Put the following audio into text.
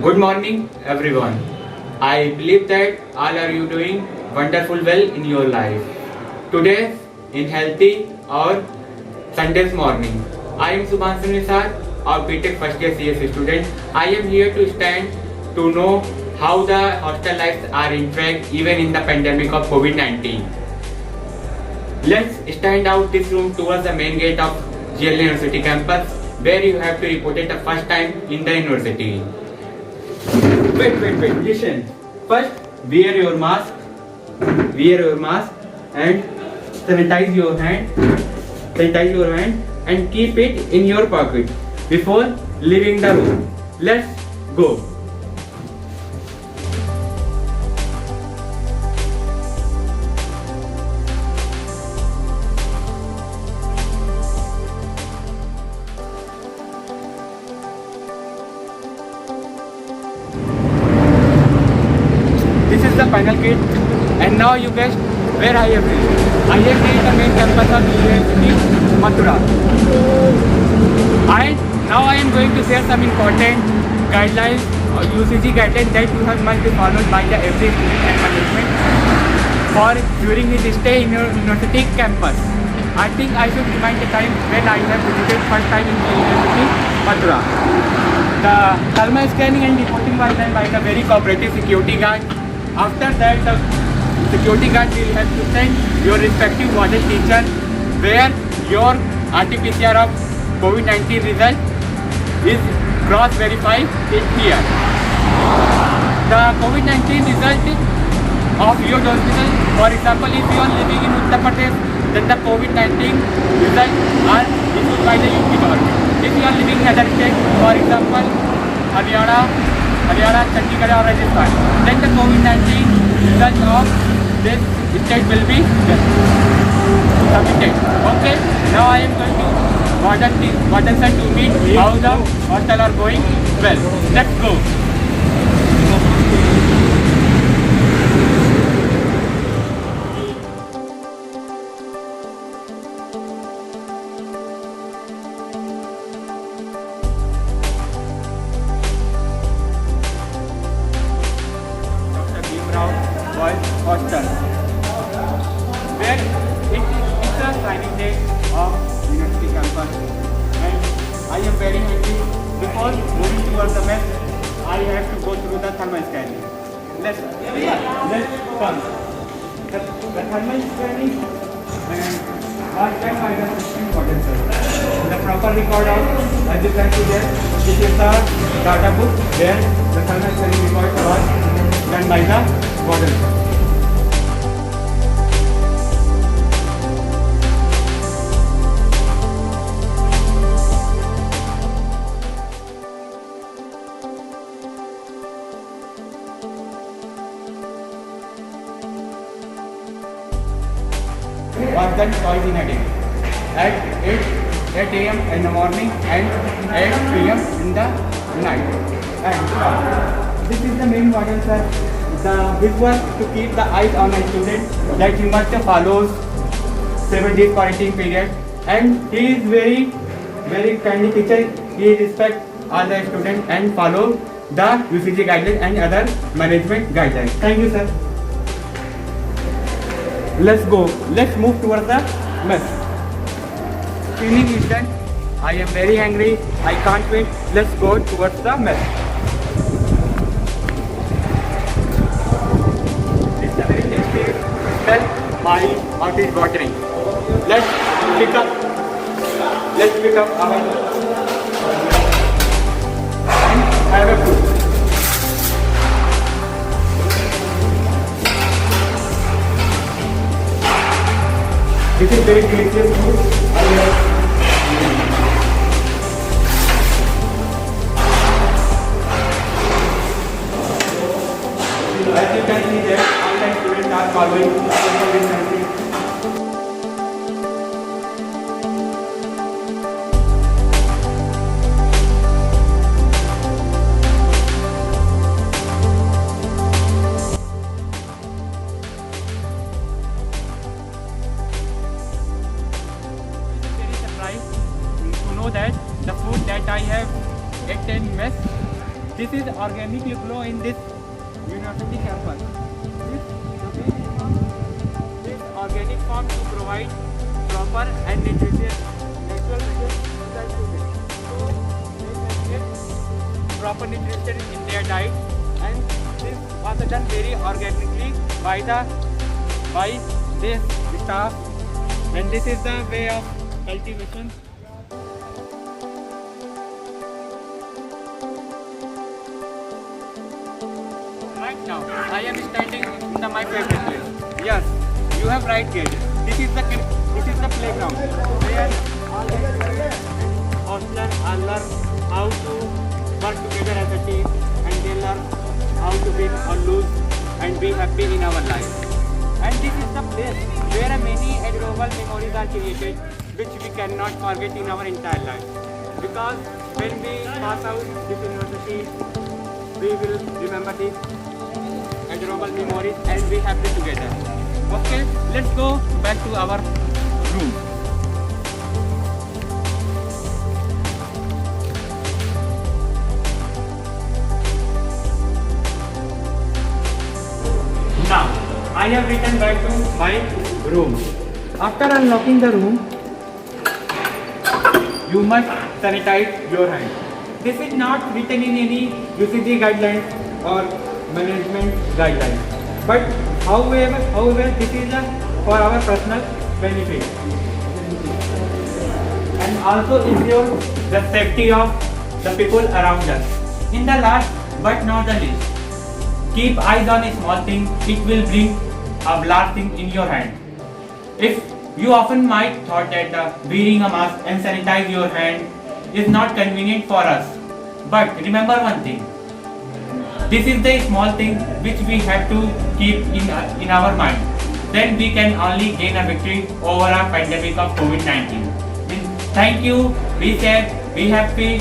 Good morning, everyone. I believe that all are you doing wonderful well in your life. Today, in healthy or Sunday's morning, I am Subhanshu Nisar, our BTech first year CS student. I am here to stand to know how the hostel lives are interact even in the pandemic of COVID-19. Let's stand out this room towards the main gate of GL University campus, where you have to report it the first time in the university. Wait, listen. First, wear your mask and sanitize your hand and keep it in your pocket before leaving the room. Let's go. This is the final gate, and now you guessed where I have reached. I have reached the main campus of University Mathura. And now I am going to share some important guidelines or UCG guidelines that you have must be followed by the every student and management for during his stay in your university campus. I think I should remind the time when I have visited first time in the University Mathura. The thermal scanning and reporting was done by the very cooperative security guard. After that, the security guard will have to send your respective model teacher where your RT-PCR of COVID-19 result is cross-verified in here. The COVID-19 result of your hospital, for example, if you are living in Uttar Pradesh, then the COVID-19 results are issued by the UP government. If you are living in other states, for example, Haryana, Chandigarh or Rajasthan, then the COVID-19 result of this state will be submitted. Okay, now I am going to Warden sir to meet how the hostel are going well. Let's go. Boys Hostel, where it's a signing day of University campus, and I am very happy. Before moving towards the mess, I have to go through the thermal scanning. Let's come. The thermal scanning and last time I was important, sir. The proper record of, as you can see there, this is the data book where the thermal scanning record was done by the warden. Was done twice in a day, at 8 a.m. in the morning and 8 p.m. in the night. And this is the main model, sir. This was to keep the eyes on a student that he must follow 7 days quarantine period, and he is very kindly teacher. He respect all the students and follow the UCG guidelines and other management guidelines. Thank you, sir. Let's go. Let's move towards the mess. Cleaning is done. I am very angry. I can't wait. Let's go towards the mess. It's a very tasty smell. My mouth is watering. Let's pick up our and have a food. This is very delicious food. As you can see there, online students are following social distancing. To know that the food that I have ate in mess This is organically grow in this university campus. This organic farm to provide proper and nutritious natural nutrition so they can get proper nutrition in their diet, and this was done very organically by this staff, and this is the way of cultivation. Right now, I am standing in my favorite place. Yes, you have right guessed. This is the playground where all the students and hostlers all learn how to work together as a team, and they learn how to win or lose and be happy in our life. And this is the place where many adorable memories are created, which we cannot forget in our entire life. Because when we pass out this university, we will remember these adorable memories and be happy together. Okay, let's go back to our room. Now, I have returned back to my room. After unlocking the room, you must sanitize your hands. This is not written in any UCG guidelines or management guidelines. But however, this is for our personal benefit and also ensure the safety of the people around us. In the last but not the least, keep eyes on a small thing. It will bring a large thing in your hand. If you often might thought that wearing a mask and sanitize your hand is not convenient for us, but remember one thing. This is the small thing which we have to keep in our mind. Then we can only gain a victory over a pandemic of COVID-19. Thank you. Be safe. Be happy.